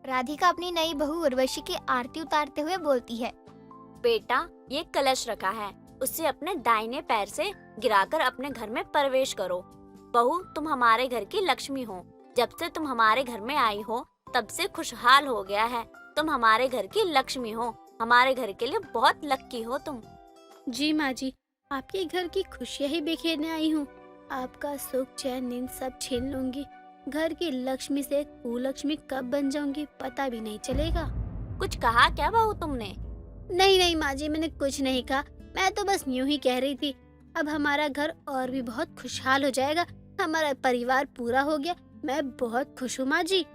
राधिका अपनी नई बहू उर्वशी की आरती उतारते हुए बोलती है। बेटा, ये कलश रखा है, उसे अपने दाहिने पैर से गिराकर अपने घर में प्रवेश करो। बहू, तुम हमारे घर की लक्ष्मी हो। जब से तुम हमारे घर में आई हो तब से खुशहाल हो गया है। तुम हमारे घर की लक्ष्मी हो, हमारे घर के लिए बहुत लक्की हो तुम। जी माँ जी, आपके घर की खुशियाँ ही बिखेरने आई हूँ। आपका सुख चैन नींद सब छीन लूंगी। घर की लक्ष्मी से कुलक्ष्मी कब बन जाऊंगी पता भी नहीं चलेगा। कुछ कहा क्या बहू तुमने? नहीं नहीं माँ जी, मैंने कुछ नहीं कहा। मैं तो बस यूं ही कह रही थी, अब हमारा घर और भी बहुत खुशहाल हो जाएगा। हमारा परिवार पूरा हो गया। मैं बहुत खुश हूँ माँ जी।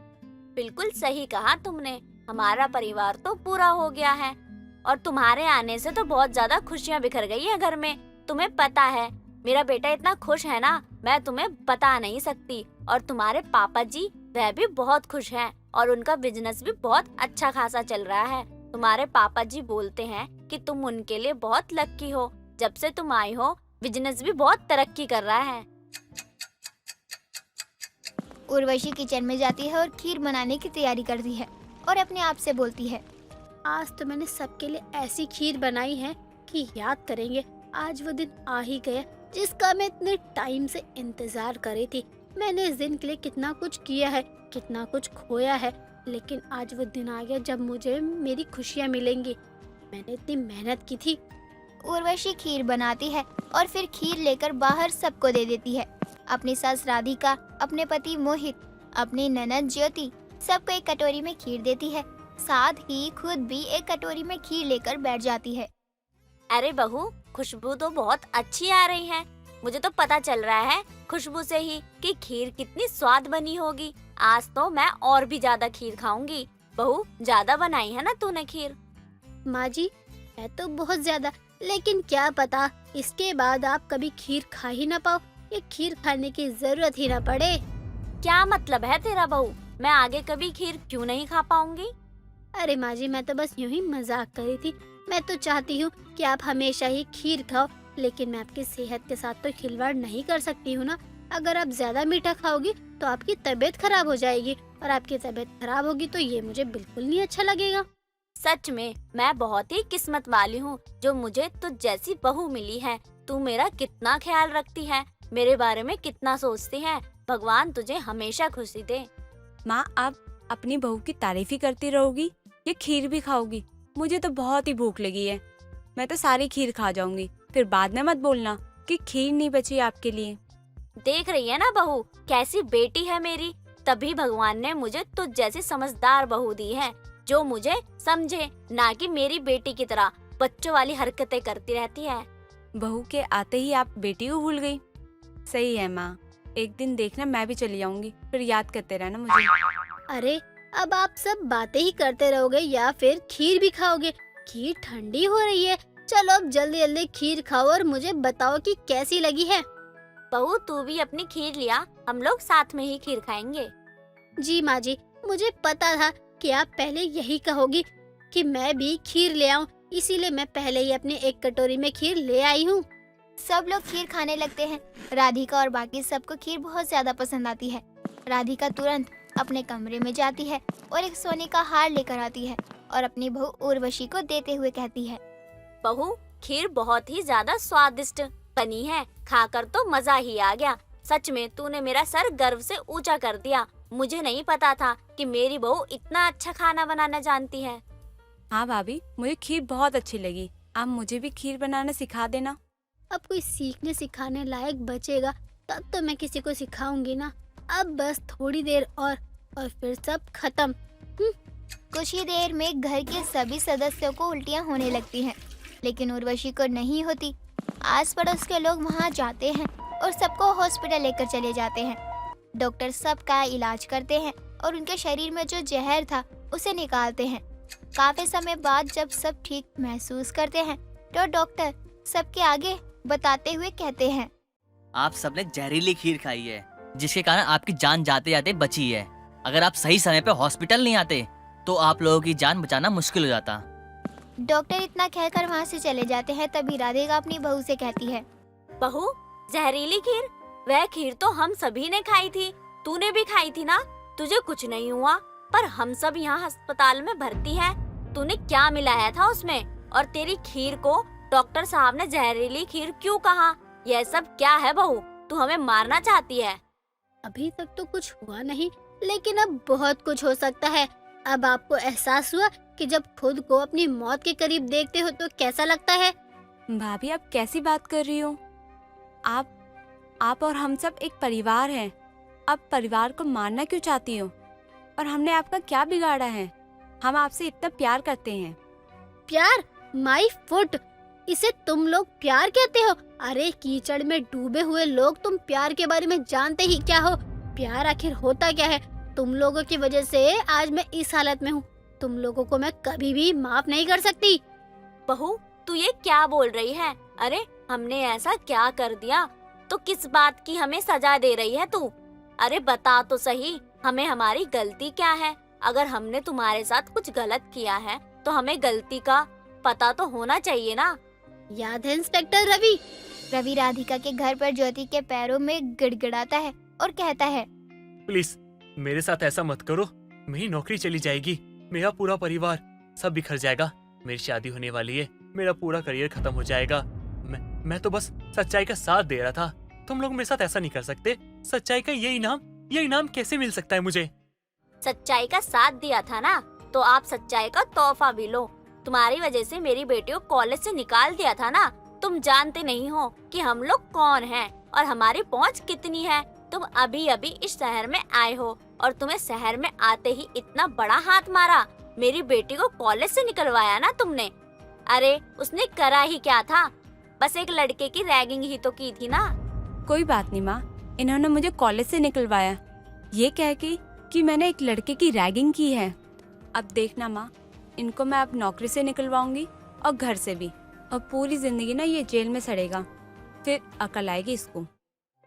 बिल्कुल सही कहा तुमने, हमारा परिवार तो पूरा हो गया है और तुम्हारे आने से तो बहुत ज्यादा खुशियाँ बिखर गई है घर में। तुम्हें पता है मेरा बेटा इतना खुश है ना, मैं तुम्हें बता नहीं सकती। और तुम्हारे पापा जी, वह भी बहुत खुश हैं और उनका बिजनेस भी बहुत अच्छा खासा चल रहा है। तुम्हारे पापा जी बोलते हैं कि तुम उनके लिए बहुत लक्की हो। जब से तुम आई हो बिजनेस भी बहुत तरक्की कर रहा है। उर्वशी किचन में जाती है और खीर बनाने की तैयारी करती है और अपने आप से बोलती है। आज तो मैंने सबके लिए ऐसी खीर बनाई है कि याद करेंगे। आज वो दिन आ ही गया जिसका मैं इतने टाइम से इंतजार कर रही थी। मैंने इस दिन के लिए कितना कुछ किया है, कितना कुछ खोया है, लेकिन आज वो दिन आ गया जब मुझे मेरी खुशियाँ मिलेंगी। मैंने इतनी मेहनत की थी। उर्वशी खीर बनाती है और फिर खीर लेकर बाहर सबको दे देती है। अपनी सास राधिका, अपने पति मोहित, अपनी ननद ज्योति, सबको एक कटोरी में खीर देती है। साथ ही खुद भी एक कटोरी में खीर लेकर बैठ जाती है। अरे बहू, खुशबू तो बहुत अच्छी आ रही है। मुझे तो पता चल रहा है खुशबू से ही कि खीर कितनी स्वाद बनी होगी। आज तो मैं और भी ज्यादा खीर खाऊंगी। बहू, ज्यादा बनाई है ना तूने खीर? माँ जी, है तो बहुत ज्यादा, लेकिन क्या पता इसके बाद आप कभी खीर खा ही ना पाओ, ये खीर खाने की जरूरत ही ना पड़े। क्या मतलब है तेरा बहू? मैं आगे कभी खीर क्यों नहीं खा पाऊंगी? अरे माँ जी, मैं तो बस यूं ही मजाक कर रही थी। मैं तो चाहती हूँ कि आप हमेशा ही खीर खाओ, लेकिन मैं आपकी सेहत के साथ तो खिलवाड़ नहीं कर सकती हूँ ना। अगर आप ज्यादा मीठा खाओगी तो आपकी तबीयत खराब हो जाएगी, और आपकी तबीयत खराब होगी तो ये मुझे बिल्कुल नहीं अच्छा लगेगा। सच में मैं बहुत ही किस्मत वाली हूँ जो मुझे तुझ जैसी बहू मिली है। तू मेरा कितना ख्याल रखती है, मेरे बारे में कितना सोचती है। भगवान तुझे हमेशा खुशी दे। माँ, आप अपनी बहू की तारीफ ही करती रहोगी या खीर भी खाओगी? मुझे तो बहुत ही भूख लगी है। मैं तो सारी खीर खा जाऊंगी, फिर बाद में मत बोलना कि खीर नहीं बची आपके लिए। देख रही है ना बहू, कैसी बेटी है मेरी। तभी भगवान ने मुझे तुझ जैसी समझदार बहू दी है जो मुझे समझे, ना कि मेरी बेटी की तरह बच्चों वाली हरकतें करती रहती है। बहू के आते ही आप बेटी को भूल गई। सही है माँ, एक दिन देखना मैं भी चली जाऊंगी, फिर याद करते रहना मुझे। अरे अब आप सब बातें ही करते रहोगे या फिर खीर भी खाओगे? खीर ठंडी हो रही है, चलो अब जल्दी जल्दी खीर खाओ और मुझे बताओ कि कैसी लगी है। बहू, तू भी अपनी खीर लिया, हम लोग साथ में ही खीर खाएंगे। जी माँ जी, मुझे पता था कि आप पहले यही कहोगी कि मैं भी खीर ले आऊं, इसीलिए मैं पहले ही अपनी एक कटोरी में खीर ले आई हूँ। सब लोग खीर खाने लगते हैं। राधिका और बाकी सबको खीर बहुत ज्यादा पसंद आती है। राधिका तुरंत अपने कमरे में जाती है और एक सोने का हार लेकर आती है और अपनी बहू उर्वशी को देते हुए कहती है। बहू, खीर बहुत ही ज्यादा स्वादिष्ट बनी है, खाकर तो मजा ही आ गया। सच में तूने मेरा सर गर्व से ऊंचा कर दिया। मुझे नहीं पता था कि मेरी बहू इतना अच्छा खाना बनाना जानती है। हाँ भाभी, मुझे खीर बहुत अच्छी लगी। आप मुझे भी खीर बनाना सिखा देना। अब कोई सीखने सिखाने लायक बचेगा तब तो मैं किसी को सिखाऊंगी ना। अब बस थोड़ी देर और फिर सब खत्म। कुछ ही देर में घर के सभी सदस्यों को उल्टियां होने लगती हैं, लेकिन उर्वशी को नहीं होती। आस पड़ोस के लोग वहां जाते हैं और सबको हॉस्पिटल लेकर चले जाते हैं। डॉक्टर सबका इलाज करते हैं और उनके शरीर में जो जहर था उसे निकालते हैं। काफी समय बाद जब सब ठीक महसूस करते हैं तो डॉक्टर सबके आगे बताते हुए कहते हैं। आप सबने जहरीली खीर खाई है, जिसके कारण आपकी जान जाते जाते बची है। अगर आप सही समय पे हॉस्पिटल नहीं आते तो आप लोगों की जान बचाना मुश्किल हो जाता। डॉक्टर इतना कहकर वहाँ से चले जाते हैं। तभी राधिका अपनी बहू से कहती है। बहू, जहरीली खीर? वह खीर तो हम सभी ने खाई थी, तूने भी खाई थी ना? तुझे कुछ नहीं हुआ? पर हम सब यहाँ अस्पताल में भर्ती हैं। तूने क्या मिलाया था उसमें? और तेरी खीर को डॉक्टर साहब ने जहरीली खीर क्यों कहा? यह सब क्या है बहू? तू हमें मारना चाहती है? अभी तक तो कुछ हुआ नहीं, लेकिन अब बहुत कुछ हो सकता है। अब आपको एहसास हुआ कि जब खुद को अपनी मौत के करीब देखते हो तो कैसा लगता है? भाभी आप कैसी बात कर रही हो? आप और हम सब एक परिवार हैं। आप परिवार को मारना क्यों चाहती हो? और हमने आपका क्या बिगाड़ा है? हम आपसे इतना प्यार करते हैं। प्यार? माई फुट, इसे तुम लोग प्यार कहते हो? अरे कीचड़ में डूबे हुए लोग, तुम प्यार के बारे में जानते ही क्या हो? प्यार आखिर होता क्या है? तुम लोगों की वजह से आज मैं इस हालत में हूँ। तुम लोगों को मैं कभी भी माफ नहीं कर सकती। बहू तू ये क्या बोल रही है? अरे हमने ऐसा क्या कर दिया? तो किस बात की हमें सजा दे रही है तू? अरे बता तो सही, हमें हमारी गलती क्या है? अगर हमने तुम्हारे साथ कुछ गलत किया है तो हमें गलती का पता तो होना चाहिए ना। याद है इंस्पेक्टर रवि? रवि राधिका के घर पर ज्योति के पैरों में गिड़गिड़ाता है और कहता है, प्लीज मेरे साथ ऐसा मत करो। मेरी नौकरी चली जाएगी, मेरा पूरा परिवार सब बिखर जाएगा, मेरी शादी होने वाली है, मेरा पूरा करियर खत्म हो जाएगा। मैं तो बस सच्चाई का साथ दे रहा था। तुम लोग मेरे साथ ऐसा नहीं कर सकते। सच्चाई का ये इनाम कैसे मिल सकता है मुझे? सच्चाई का साथ दिया था ना, तो आप सच्चाई का तोहफा भी लो। तुम्हारी वजह से मेरी बेटी को कॉलेज से निकाल दिया था ना। तुम जानते नहीं हो कि हम लोग कौन हैं और हमारी पहुंच कितनी है। तुम अभी अभी इस शहर में आए हो और तुम्हें शहर में आते ही इतना बड़ा हाथ मारा। मेरी बेटी को कॉलेज से निकलवाया ना तुमने। अरे उसने करा ही क्या था? बस एक लड़के की रैगिंग ही तो की थी ना। कोई बात नहीं माँ, इन्होंने मुझे कॉलेज से निकलवाया ये कह के कि मैंने एक लड़के की रैगिंग की है। अब देखना माँ, इनको मैं अब नौकरी से निकलवाऊंगी और घर से भी, और पूरी जिंदगी ना ये जेल में सड़ेगा, फिर अकल आएगी इसको।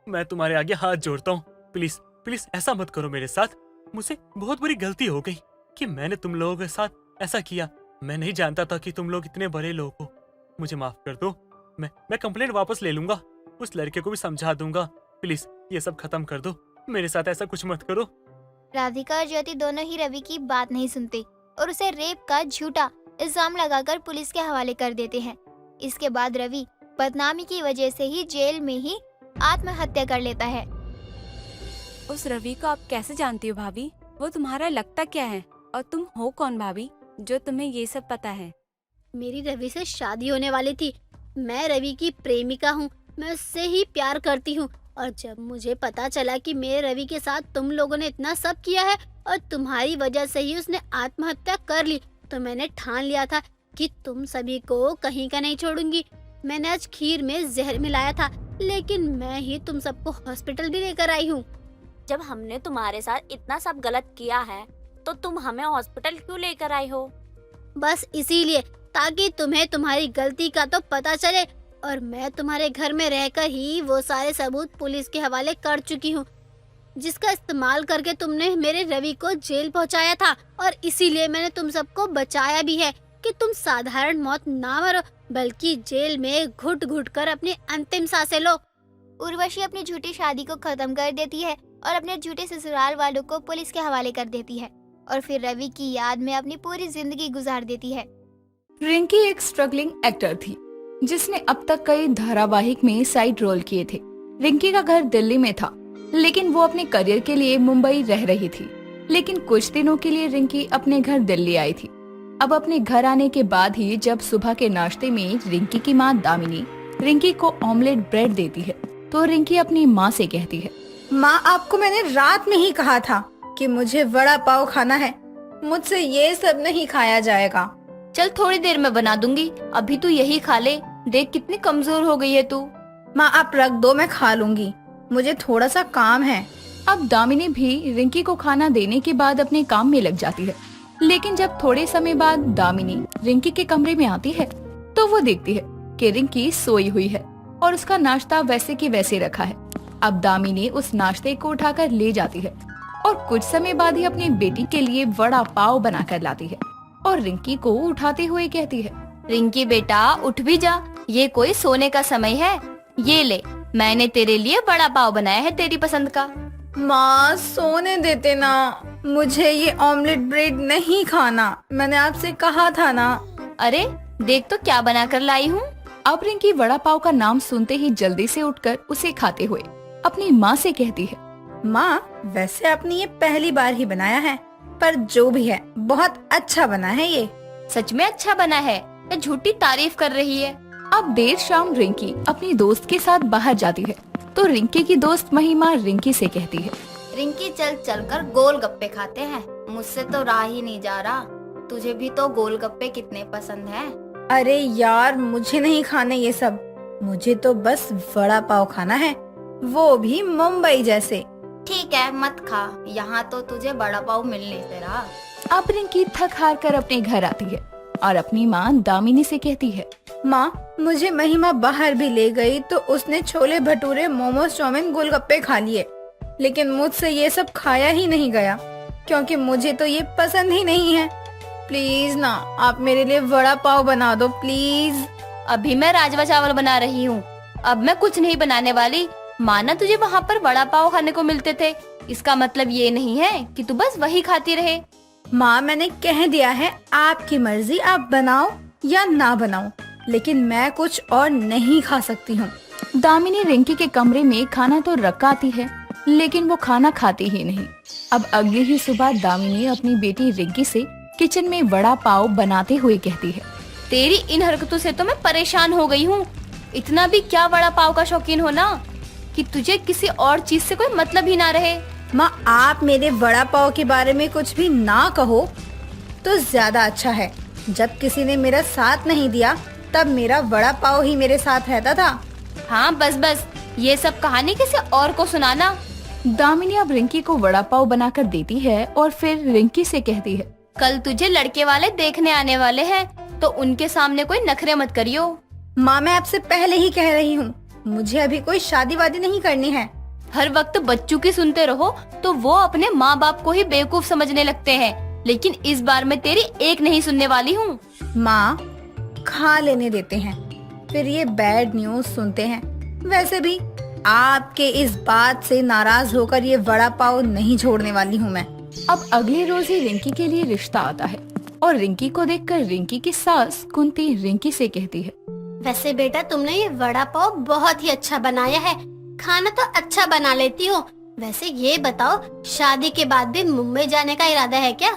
मैं तुम्हारे आगे हाथ जोड़ता हूँ, प्लीज प्लीज ऐसा मत करो मेरे साथ। मुझसे बहुत बड़ी गलती हो गई कि मैंने तुम लोगों के साथ ऐसा किया। मैं नहीं जानता था कि तुम लोग इतने बड़े लोग हो। मुझे माफ कर दो। मैं कंप्लेंट वापस ले लूंगा, उस लड़के को भी समझा दूंगा। प्लीज ये सब खत्म कर दो, मेरे साथ ऐसा कुछ मत करो। राधिका और ज्योति दोनों ही रवि की बात नहीं सुनते और उसे रेप का झूठा इल्जाम लगाकर पुलिस के हवाले कर देते हैं। इसके बाद रवि बदनामी की वजह से ही जेल में ही आत्महत्या कर लेता है। उस रवि को आप कैसे जानती हो भाभी? वो तुम्हारा लगता क्या है? और तुम हो कौन भाभी जो तुम्हें ये सब पता है? मेरी रवि से शादी होने वाली थी। मैं रवि की प्रेमिका हूँ, मैं उससे ही प्यार करती हूँ। और जब मुझे पता चला कि मेरे रवि के साथ तुम लोगों ने इतना सब किया है और तुम्हारी वजह से ही उसने आत्महत्या कर ली, तो मैंने ठान लिया था कि तुम सभी को कहीं का नहीं छोड़ूंगी। मैंने आज खीर में जहर मिलाया था, लेकिन मैं ही तुम सबको हॉस्पिटल भी लेकर आई हूँ। जब हमने तुम्हारे साथ इतना सब गलत किया है तो तुम हमें हॉस्पिटल क्यों लेकर आई हो? बस इसीलिए, ताकि तुम्हें तुम्हारी गलती का तो पता चले। और मैं तुम्हारे घर में रहकर ही वो सारे सबूत पुलिस के हवाले कर चुकी हूँ, जिसका इस्तेमाल करके तुमने मेरे रवि को जेल पहुँचाया था। और इसीलिए मैंने तुम सबको बचाया भी है कि तुम साधारण मौत ना मरो, बल्कि जेल में घुट घुट कर अपनी अंतिम सांसें लो। उर्वशी अपनी झूठी शादी को खत्म कर देती है और अपने झूठे ससुराल वालों को पुलिस के हवाले कर देती है और फिर रवि की याद में अपनी पूरी जिंदगी गुजार देती है। रिंकी एक स्ट्रगलिंग एक्टर थी जिसने अब तक कई धारावाहिक में साइड रोल किए थे। रिंकी का घर दिल्ली में था, लेकिन वो अपने करियर के लिए मुंबई रह रही थी। लेकिन कुछ दिनों के लिए रिंकी अपने घर दिल्ली आई थी। अब अपने घर आने के बाद ही जब सुबह के नाश्ते में रिंकी की माँ दामिनी रिंकी को ऑमलेट ब्रेड देती है, तो रिंकी अपनी माँ से कहती है, माँ आपको मैंने रात में ही कहा था कि मुझे वड़ा पाव खाना है, मुझसे ये सब नहीं खाया जाएगा। चल थोड़ी देर में बना दूंगी, अभी तू यही खा ले, देख कितनी कमजोर हो गई है तू। माँ आप रख दो, मैं खा लूंगी, मुझे थोड़ा सा काम है। अब दामिनी भी रिंकी को खाना देने के बाद अपने काम में लग जाती है। लेकिन जब थोड़े समय बाद दामिनी रिंकी के कमरे में आती है, तो वो देखती है कि रिंकी सोई हुई है और उसका नाश्ता वैसे की वैसे रखा है। अब दामिनी उस नाश्ते को उठाकर ले जाती है और कुछ समय बाद ही अपनी बेटी के लिए वड़ा पाव बनाकर लाती है और रिंकी को उठाते हुए कहती है, रिंकी बेटा उठ भी जा, ये कोई सोने का समय है? ये ले, मैंने तेरे लिए बड़ा पाव बनाया है तेरी पसंद का। माँ सोने देते ना, मुझे ये ऑमलेट ब्रेड नहीं खाना, मैंने आपसे कहा था ना। अरे देख तो क्या बना कर लाई हूँ। अब रिंकी वड़ा पाव का नाम सुनते ही जल्दी से उठकर उसे खाते हुए अपनी माँ से कहती है, माँ वैसे आपने ये पहली बार ही बनाया है, पर जो भी है बहुत अच्छा बना है ये। सच में अच्छा बना है या झूठी तारीफ कर रही है? अब देर शाम रिंकी अपनी दोस्त के साथ बाहर जाती है तो रिंकी की दोस्त महिमा रिंकी से कहती है, रिंकी चल चलकर गोलगप्पे खाते हैं, मुझसे तो रहा ही नहीं जा रहा। तुझे भी तो गोलगप्पे कितने पसंद हैं। अरे यार मुझे नहीं खाने ये सब, मुझे तो बस वड़ा पाव खाना है, वो भी मुंबई जैसे। ठीक है मत खा, यहाँ तो तुझे बड़ा पाव मिलने से रहा। अब रिंकी थक हार कर अपने घर आती है और अपनी माँ दामिनी से कहती है, माँ मुझे महिमा बाहर भी ले गई तो उसने छोले भटूरे मोमोज चाउमीन गोलगप्पे खा लिए, लेकिन मुझसे ये सब खाया ही नहीं गया क्योंकि मुझे तो ये पसंद ही नहीं है। प्लीज ना आप मेरे लिए वड़ा पाव बना दो प्लीज। अभी मैं राजमा चावल बना रही हूँ, अब मैं कुछ नहीं बनाने वाली। माना तुझे वहाँ पर वड़ा पाव खाने को मिलते थे, इसका मतलब ये नहीं है कि तू बस वही खाती रहे। माँ मैंने कह दिया है आपकी मर्जी, आप बनाओ या ना बनाओ, लेकिन मैं कुछ और नहीं खा सकती हूँ। दामिनी रिंकी के कमरे में खाना तो रखा आती है लेकिन वो खाना खाती ही नहीं। अब अगली ही सुबह दामिनी अपनी बेटी रिंकी से किचन में वड़ा पाव बनाते हुए कहती है, तेरी इन हरकतों से तो मैं परेशान हो गई हूँ। इतना भी क्या वड़ा पाव का शौकीन हो ना कि तुझे किसी और चीज से कोई मतलब ही ना रहे। माँ आप मेरे वड़ा पाव के बारे में कुछ भी ना कहो तो ज्यादा अच्छा है। जब किसी ने मेरा साथ नहीं दिया तब मेरा वड़ा पाव ही मेरे साथ रहता था। हाँ बस बस, ये सब कहानी किसी और को सुनाना। दामिनी अब रिंकी को वड़ा पाव बनाकर देती है और फिर रिंकी से कहती है, कल तुझे लड़के वाले देखने आने वाले हैं तो उनके सामने कोई नखरे मत करियो। माँ मैं आपसे पहले ही कह रही हूँ, मुझे अभी कोई शादी वादी नहीं करनी है। हर वक्त बच्चों की सुनते रहो तो वो अपने माँ बाप को ही बेवकूफ समझने लगते हैं, लेकिन इस बार मैं तेरी एक नहीं सुनने वाली हूँ। माँ खा लेने देते हैं, फिर ये बैड न्यूज सुनते हैं। वैसे भी आपके इस बात से नाराज होकर ये वड़ा पाव नहीं छोड़ने वाली हूँ मैं। अब अगले रोज ही रिंकी के लिए रिश्ता आता है और रिंकी को देखकर रिंकी की सास कुंती रिंकी से कहती है, वैसे बेटा तुमने ये वड़ा पाव बहुत ही अच्छा बनाया है, खाना तो अच्छा बना लेती हो। वैसे ये बताओ शादी के बाद भी मुंबई जाने का इरादा है क्या?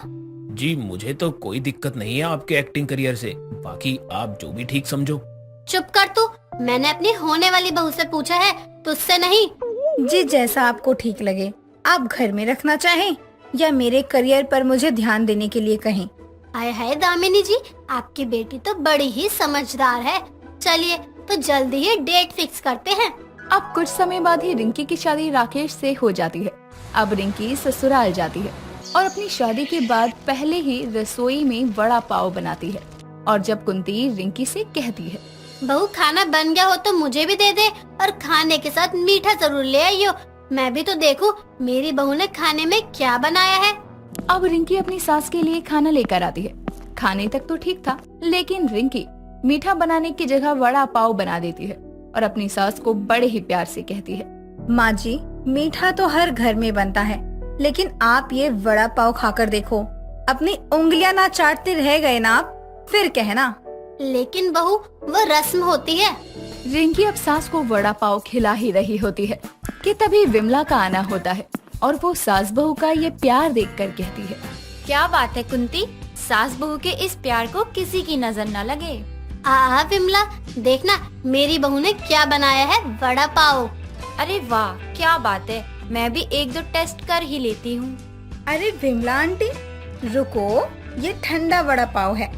जी मुझे तो कोई दिक्कत नहीं है आपके एक्टिंग करियर से, बाकी आप जो भी ठीक समझो। चुप कर तू, मैंने अपनी होने वाली बहू से पूछा है, तुझसे नहीं। जी जैसा आपको ठीक लगे, आप घर में रखना चाहें या मेरे करियर पर मुझे ध्यान देने के लिए कहें। आए हाय दामिनी जी, आपकी बेटी तो बड़ी ही समझदार है। चलिए तो जल्दी ही डेट फिक्स करते हैं। अब कुछ समय बाद ही रिंकी की शादी राकेश से हो जाती है। अब रिंकी ससुराल जाती है और अपनी शादी के बाद पहले ही रसोई में वड़ा पाव बनाती है और जब कुंती रिंकी से कहती है, बहू खाना बन गया हो तो मुझे भी दे दे और खाने के साथ मीठा जरूर ले आइयो, मैं भी तो देखूं मेरी बहू ने खाने में क्या बनाया है। अब रिंकी अपनी सास के लिए खाना लेकर आती है। खाने तक तो ठीक था, लेकिन रिंकी मीठा बनाने की जगह वड़ा पाव बना देती है और अपनी सास को बड़े ही प्यार से कहती है, माँ जी मीठा तो हर घर में बनता है, लेकिन आप ये वड़ा पाव खाकर देखो, अपनी उंगलियां ना चाटते रह गए ना आप, फिर कहना। लेकिन बहू वो रस्म होती है। रिंकी अब सास को वड़ा पाव खिला ही रही होती है कि तभी विमला का आना होता है और वो सास बहू का ये प्यार देखकर कहती है, क्या बात है कुंती, सास बहू के इस प्यार को किसी की नजर न लगे। विमला देखना मेरी बहू ने क्या बनाया है, वड़ा पाव। अरे वाह क्या बात है, मैं भी एक दो टेस्ट कर ही लेती हूँ। अरे विमला आंटी रुको, ये ठंडा वड़ा पाव है,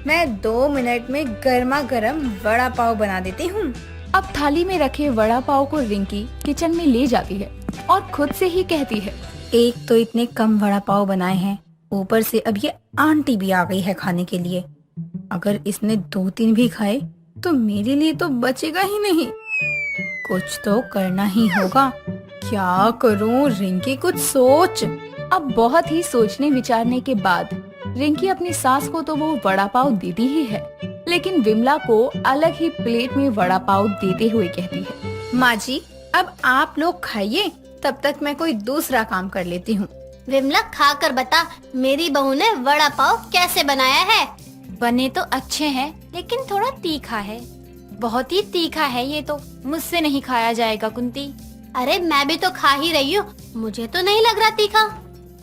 मैं 2 मिनट में गर्मा गर्म वड़ा पाव बना देती हूँ। अब थाली में रखे वड़ा पाव को रिंकी किचन में ले जाती है और खुद से ही कहती है, एक तो इतने कम वड़ा पाव बनाए हैं, ऊपर से अब ये आंटी भी आ गई है खाने के लिए। अगर इसने 2-3 भी खाए तो मेरे लिए तो बचेगा ही नहीं। कुछ तो करना ही होगा, क्या करूं रिंकी कुछ सोच। अब बहुत ही सोचने विचारने के बाद रिंकी अपनी सास को तो वो वड़ा पाव देती ही है, लेकिन विमला को अलग ही प्लेट में वड़ा पाव देते हुए कहती है, माँ जी अब आप लोग खाइए, तब तक मैं कोई दूसरा काम कर लेती हूँ। विमला खा कर बता, मेरी बहू ने वड़ा पाव कैसे बनाया है। बने तो अच्छे हैं लेकिन थोड़ा तीखा है, बहुत ही तीखा है ये तो, मुझसे नहीं खाया जाएगा कुंती। अरे मैं भी तो खा ही रही हूँ, मुझे तो नहीं लग रहा तीखा।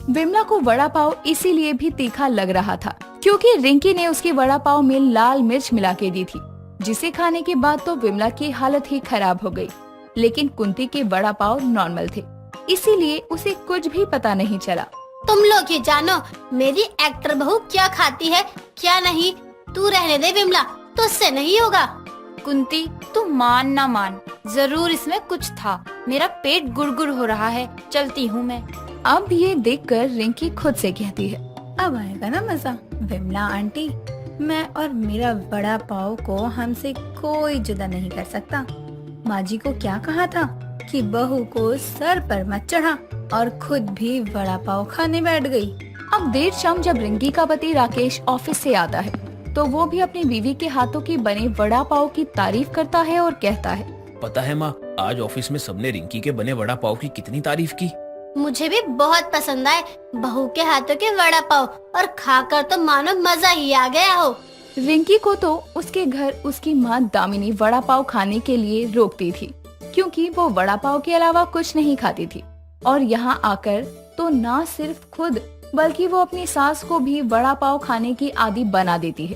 विमला को वड़ा पाव इसीलिए भी तीखा लग रहा था क्योंकि रिंकी ने उसके वड़ा पाव में लाल मिर्च मिला के दी थी, जिसे खाने के बाद तो विमला की हालत ही खराब हो गई। लेकिन कुंती के वड़ा पाव नॉर्मल थे, इसीलिए उसे कुछ भी पता नहीं चला। तुम लोग ही जानो मेरी एक्टर बहू क्या खाती है क्या नहीं। तू रहने दे विमला, तुझसे नहीं होगा। कुंती तू मान ना मान, जरूर इसमें कुछ था। मेरा पेट गुड़गुड़ हो रहा है, चलती हूँ मैं। अब ये देखकर रिंकी खुद से कहती है, अब आएगा ना मजा। विमला आंटी, मैं और मेरा वड़ा पाव को हमसे कोई जुदा नहीं कर सकता। माँ जी को क्या कहा था कि बहू को सर पर मत चढ़ा, और खुद भी वड़ा पाव खाने बैठ गई। अब देर शाम जब रिंकी का पति राकेश ऑफिस से आता है तो वो भी अपनी बीवी के हाथों की बने वड़ा पाव की तारीफ करता है और कहता है, पता है माँ, आज ऑफिस में सबने रिंकी के बने वड़ा पाव की कितनी तारीफ की। मुझे भी बहुत पसंद आए बहू के हाथों के वड़ा पाव, और खाकर तो मानो मजा ही आ गया हो। रिंकी को तो उसके घर उसकी माँ दामिनी वड़ा पाव खाने के लिए रोकती थी क्योंकि वो वड़ा पाव के अलावा कुछ नहीं खाती थी, और यहाँ आकर तो ना सिर्फ खुद बल्कि वो अपनी सास को भी वड़ा पाव खाने की आदी बना देती है।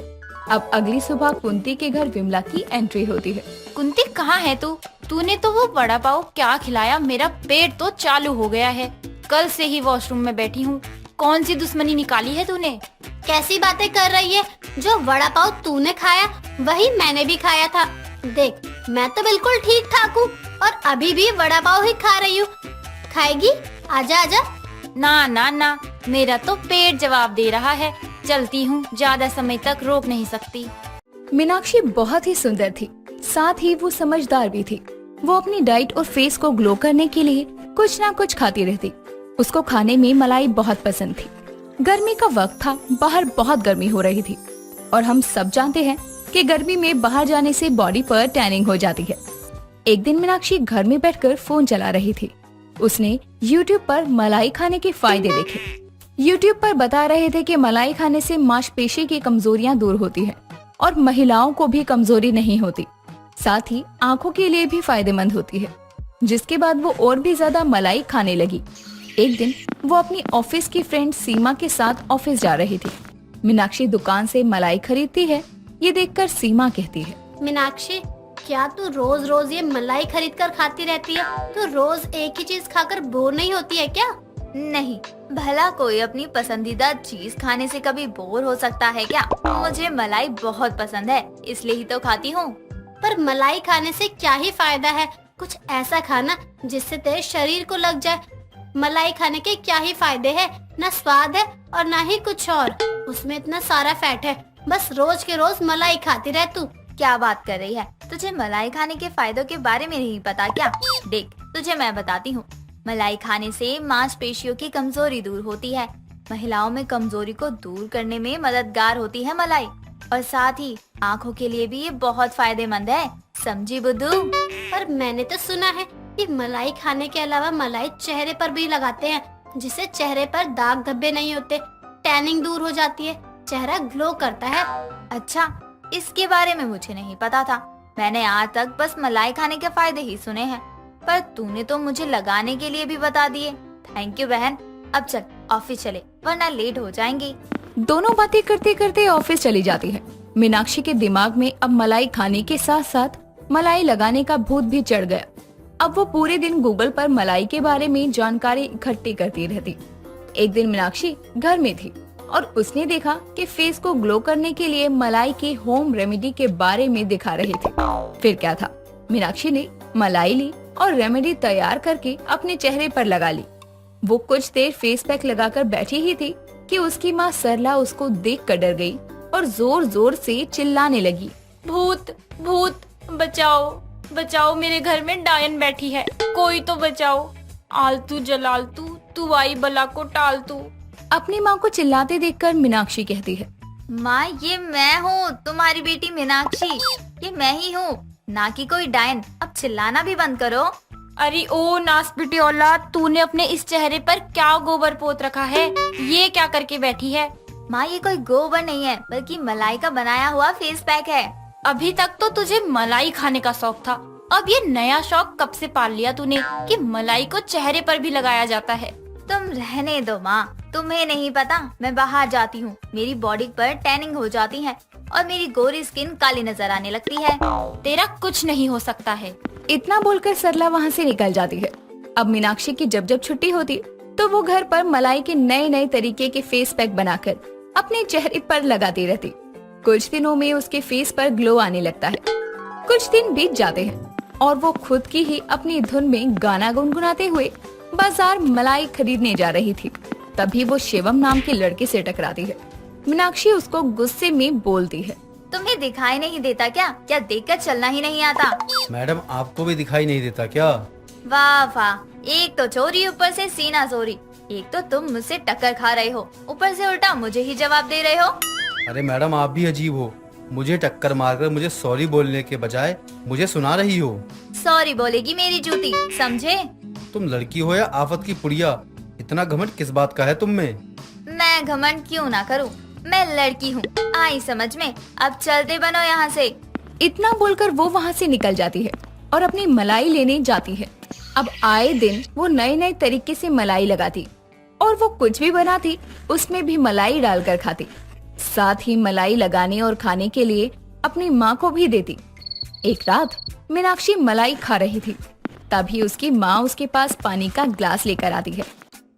अब अगली सुबह कुंती के घर विमला की एंट्री होती है। कुंती कहाँ है तू? तूने तो वो वड़ा पाव क्या खिलाया, मेरा पेट तो चालू हो गया है। कल से ही वॉशरूम में बैठी हूँ, कौन सी दुश्मनी निकाली है तूने? कैसी बातें कर रही है? जो वड़ा पाव तूने खाया वही मैंने भी खाया था। देख मैं तो बिल्कुल ठीक ठाक हूँ और अभी भी वड़ा पाव ही खा रही हूँ। खाएगी? आजा आजा। ना ना ना, मेरा तो पेट जवाब दे रहा है। चलती हूँ, ज्यादा समय तक रोक नहीं सकती। मीनाक्षी बहुत ही सुंदर थी, साथ ही वो समझदार भी थी। वो अपनी डाइट और फेस को ग्लो करने के लिए कुछ ना कुछ खाती रहती। उसको खाने में मलाई बहुत पसंद थी। गर्मी का वक्त था, बाहर बहुत गर्मी हो रही थी और हम सब जानते हैं कि गर्मी में बाहर जाने से बॉडी पर टैनिंग हो जाती है। एक दिन मीनाक्षी घर में बैठकर फोन चला रही थी। उसने YouTube पर मलाई खाने के फायदे देखे। YouTube पर बता रहे थे कि मलाई खाने से मांसपेशी की कमजोरियां दूर होती हैं और महिलाओं को भी कमजोरी नहीं होती, साथ ही आंखों के लिए भी फायदेमंद होती है। जिसके बाद वो और भी ज्यादा मलाई खाने लगी। एक दिन वो अपनी ऑफिस की फ्रेंड सीमा के साथ ऑफिस जा रही थी। मीनाक्षी दुकान से मलाई खरीदती है। ये देखकर सीमा कहती है, मीनाक्षी क्या तू रोज रोज ये मलाई खरीद कर खाती रहती है? तू रोज एक ही चीज खाकर बोर नहीं होती है क्या? नहीं, भला कोई अपनी पसंदीदा चीज खाने से कभी बोर हो सकता है क्या? मुझे मलाई बहुत पसंद है, इसलिए ही तो खाती हूँ। पर मलाई खाने से क्या ही फायदा है? कुछ ऐसा खाना जिससे तेरे शरीर को लग जाए। मलाई खाने के क्या ही फायदे हैं? ना स्वाद है और ना ही कुछ और। उसमें इतना सारा फैट है, बस रोज के रोज मलाई खाती रह तू। क्या बात कर रही है? तुझे मलाई खाने के फायदों के बारे में नहीं पता क्या? देख, तुझे मैं बताती हूँ। मलाई खाने से मांसपेशियों की कमजोरी दूर होती है। महिलाओं में कमजोरी को दूर करने में मददगार होती है मलाई, और साथ ही आँखों के लिए भी ये बहुत फायदेमंद है। समझी बुद्धू? पर मैंने तो सुना है कि मलाई खाने के अलावा मलाई चेहरे पर भी लगाते हैं, जिससे चेहरे पर दाग धब्बे नहीं होते, टैनिंग दूर हो जाती है, चेहरा ग्लो करता है। अच्छा, इसके बारे में मुझे नहीं पता था। मैंने आज तक बस मलाई खाने के फायदे ही सुने हैं, पर तूने तो मुझे लगाने के लिए भी बता दिए। थैंक यू बहन। अब चल ऑफिस चले, वरना लेट हो जाएंगे। दोनों बातें करते करते ऑफिस चली जाती है। मीनाक्षी के दिमाग में अब मलाई खाने के साथ साथ मलाई लगाने का भूत भी चढ़ गया। अब वो पूरे दिन गूगल पर मलाई के बारे में जानकारी इकट्ठी करती रहती। एक दिन मीनाक्षी घर में थी और उसने देखा कि फेस को ग्लो करने के लिए मलाई के होम रेमेडी के बारे में दिखा रहे थे। फिर क्या था, मीनाक्षी ने मलाई ली और रेमेडी तैयार करके अपने चेहरे पर लगा ली। वो कुछ देर फेस पैक लगाकर बैठी ही थी कि उसकी माँ सरला उसको देखकर डर गई और जोर जोर से चिल्लाने लगी, भूत भूत, बचाओ बचाओ, मेरे घर में डायन बैठी है, कोई तो बचाओ। आलतू जलालतू, तू आई बला को टालतू। अपनी माँ को चिल्लाते देखकर मीनाक्षी कहती है, माँ ये मैं हूँ, तुम्हारी बेटी मीनाक्षी। ये मैं ही हूँ, ना कि कोई डायन। अब चिल्लाना भी बंद करो। अरे ओ नास बेटी औलाद, तूने अपने इस चेहरे पर क्या गोबर पोत रखा है? ये क्या करके बैठी है? माँ ये कोई गोबर नहीं है बल्कि मलाई का बनाया हुआ फेस पैक है। अभी तक तो तुझे मलाई खाने का शौक था, अब ये नया शौक कब से पाल लिया तूने कि मलाई को चेहरे पर भी लगाया जाता है? तुम रहने दो माँ, तुम्हें नहीं पता मैं बाहर जाती हूँ, मेरी बॉडी पर टैनिंग हो जाती है और मेरी गोरी स्किन काली नजर आने लगती है। तेरा कुछ नहीं हो सकता है। इतना बोलकर सरला वहाँ से निकल जाती है। अब मीनाक्षी की जब जब छुट्टी होती तो वो घर पर मलाई के नए नए तरीके के फेस पैक बनाकर अपने चेहरे पर लगाती रहती। कुछ दिनों में उसके फेस पर ग्लो आने लगता है। कुछ दिन बीत जाते हैं और वो खुद की ही अपनी धुन में गाना गुनगुनाते हुए बाजार मलाई खरीदने जा रही थी। तभी वो शिवम नाम के लड़के से टकराती है। मीनाक्षी उसको गुस्से में बोलती है, तुम्हें दिखाई नहीं देता क्या देखकर चलना ही नहीं आता? मैडम आपको भी दिखाई नहीं देता क्या? वाह वाह, एक तो चोरी ऊपर से सीना चोरी, एक तो तुम मुझसे टक्कर खा रहे हो, ऊपर से उल्टा मुझे ही जवाब दे रहे हो। अरे मैडम आप भी अजीब हो, मुझे टक्कर मारकर मुझे सॉरी बोलने के बजाय मुझे सुना रही हो। सॉरी बोलेगी मेरी जूती, समझे? तुम लड़की हो या आफत की पुड़िया, इतना घमंड किस बात का है तुम में? मैं घमंड क्यों ना करूं, मैं लड़की हूँ, आई समझ में। अब चलते बनो यहाँ से। इतना बोलकर वो वहाँ से निकल जाती है और अपनी मलाई लेने जाती है। अब आए दिन वो नए नए तरीके से मलाई लगाती और वो कुछ भी बनाती उसमें भी मलाई डालकर खाती। साथ ही मलाई लगाने और खाने के लिए अपनी माँ को भी देती। एक रात मीनाक्षी मलाई खा रही थी, तभी उसकी माँ उसके पास पानी का ग्लास लेकर आती है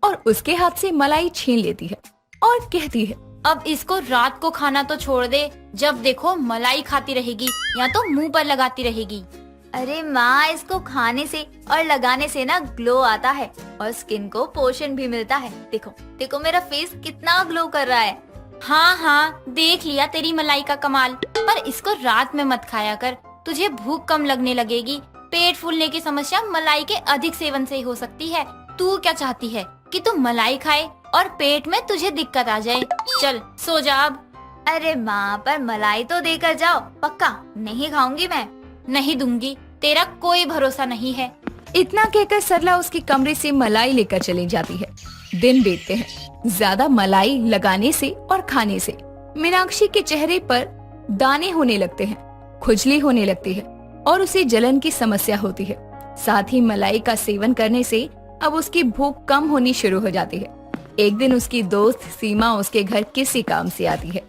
और उसके हाथ से मलाई छीन लेती है और कहती है, अब इसको रात को खाना तो छोड़ दे, जब देखो मलाई खाती रहेगी या तो मुंह पर लगाती रहेगी। अरे माँ, इसको खाने से और लगाने से ना ग्लो आता है और स्किन को पोषण भी मिलता है। देखो देखो मेरा फेस कितना ग्लो कर रहा है। हाँ हाँ, देख लिया तेरी मलाई का कमाल। पर इसको रात में मत खाया कर, तुझे भूख कम लगने लगेगी। पेट फूलने की समस्या मलाई के अधिक सेवन से ही हो सकती है। तू क्या चाहती है कि तू मलाई खाए और पेट में तुझे दिक्कत आ जाए? चल सो जा अब। अरे माँ, पर मलाई तो देकर जाओ, पक्का नहीं खाऊंगी मैं। नहीं दूंगी, तेरा कोई भरोसा नहीं है। इतना कहकर सरला उसके कमरे से मलाई लेकर चली जाती है। दिन बीतते हैं। ज्यादा मलाई लगाने से और खाने से मीनाक्षी के चेहरे पर दाने होने लगते हैं, खुजली होने लगती है और उसे जलन की समस्या होती है। साथ ही मलाई का सेवन करने से अब उसकी भूख कम होनी शुरू हो जाती है। एक दिन उसकी दोस्त सीमा उसके घर किसी काम से आती है।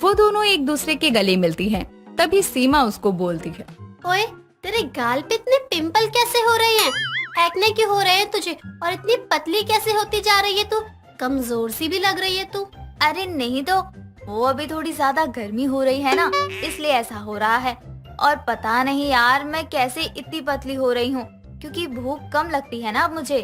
वो दोनों एक दूसरे के गले मिलती हैं। तभी सीमा उसको बोलती है, ओए, तेरे गाल पे इतने पिंपल कैसे हो रहे हैं? एक्ने क्यों हो रहे हैं तुझे? और इतनी पतली कैसे होती जा रही है तू? कमजोर सी भी लग रही है तू। अरे नहीं तो, वो अभी थोड़ी ज्यादा गर्मी हो रही है ना, इसलिए ऐसा हो रहा है। और पता नहीं यार मैं कैसे इतनी पतली हो रही हूँ, क्योंकि भूख कम लगती है ना अब मुझे।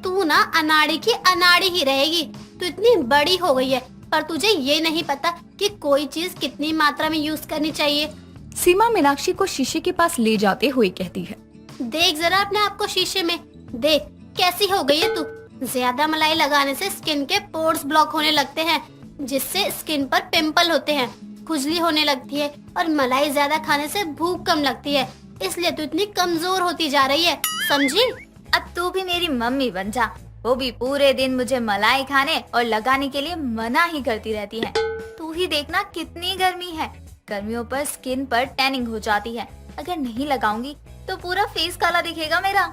तू ना अनाड़ी की अनाड़ी ही रहेगी। तू इतनी बड़ी हो गई है, पर तुझे ये नहीं पता कि कोई चीज कितनी मात्रा में यूज करनी चाहिए। सीमा मीनाक्षी को शीशे के पास ले जाते हुए कहती है, देख जरा अपने आप को शीशे में, देख कैसी हो गई है तू। ज्यादा मलाई लगाने से स्किन के पोर्स ब्लॉक होने लगते हैं, जिससे स्किन पर पिंपल होते हैं, खुजली होने लगती है और मलाई ज्यादा खाने से भूख कम लगती है। इसलिए तू इतनी कमजोर होती जा रही है, समझी? अब तू भी मेरी मम्मी बन जा, वो भी पूरे दिन मुझे मलाई खाने और लगाने के लिए मना ही करती रहती है। तू ही देखना कितनी गर्मी है, गर्मियों पर स्किन पर टैनिंग हो जाती है। अगर नहीं लगाऊंगी तो पूरा फेस काला दिखेगा मेरा।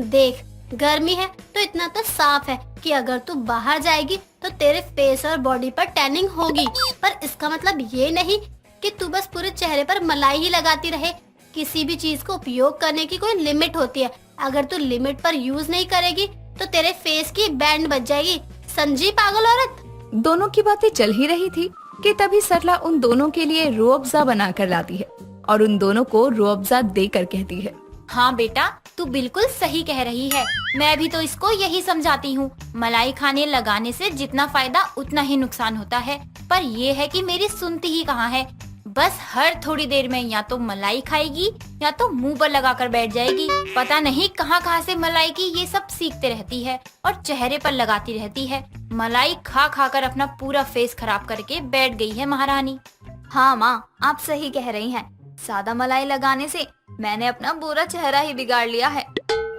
देख, गर्मी है तो इतना तो साफ है कि अगर तू बाहर जाएगी तो तेरे फेस और बॉडी पर टैनिंग होगी। पर इसका मतलब ये नहीं कि तू बस पूरे चेहरे पर मलाई ही लगाती रहे। किसी भी चीज को उपयोग करने की कोई लिमिट होती है। अगर तू लिमिट पर यूज नहीं करेगी तो तेरे फेस की बैंड बच जाएगी, समझी पागल औरत? दोनों की बातें चल ही रही थी कि तभी सरला उन दोनों के लिए रूअफ़ज़ा बनाकर लाती है और उन दोनों को रूअफ़ज़ा देकर कहती है, हाँ बेटा, तू बिल्कुल सही कह रही है। मैं भी तो इसको यही समझाती हूँ। मलाई खाने लगाने से जितना फायदा उतना ही नुकसान होता है, पर ये है कि मेरी सुनती ही कहाँ है। बस हर थोड़ी देर में या तो मलाई खाएगी या तो मुंह पर लगाकर बैठ जाएगी। पता नहीं कहाँ से मलाई की ये सब सीखते रहती है और चेहरे पर लगाती रहती है। मलाई खा खा कर अपना पूरा फेस खराब करके बैठ गई है महारानी। हाँ माँ, आप सही कह रही हैं। ज्यादा मलाई लगाने से मैंने अपना पूरा चेहरा ही बिगाड़ लिया है।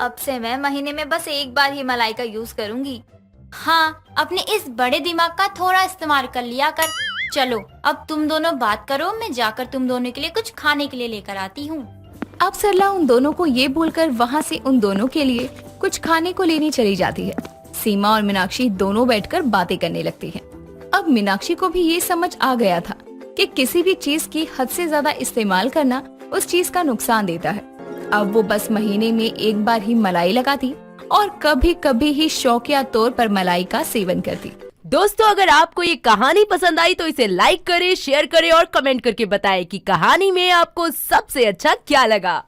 अब से मैं महीने में बस एक बार ही मलाई का यूज करूंगी। हाँ, अपने इस बड़े दिमाग का थोड़ा इस्तेमाल कर लिया कर। चलो अब तुम दोनों बात करो, मैं जाकर तुम दोनों के लिए कुछ खाने के लिए लेकर आती हूँ। अब सरला उन दोनों को ये बोलकर वहाँ से उन दोनों के लिए कुछ खाने को लेने चली जाती है। सीमा और मीनाक्षी दोनों बैठकर बातें करने लगती हैं। अब मीनाक्षी को भी ये समझ आ गया था कि किसी भी चीज की हद से ज्यादा इस्तेमाल करना उस चीज का नुकसान देता है। अब वो बस महीने में एक बार ही मलाई लगाती और कभी कभी ही शौकिया तौर पर मलाई का सेवन करती। दोस्तों, अगर आपको ये कहानी पसंद आई तो इसे लाइक करें, शेयर करें और कमेंट करके बताएं कि कहानी में आपको सबसे अच्छा क्या लगा।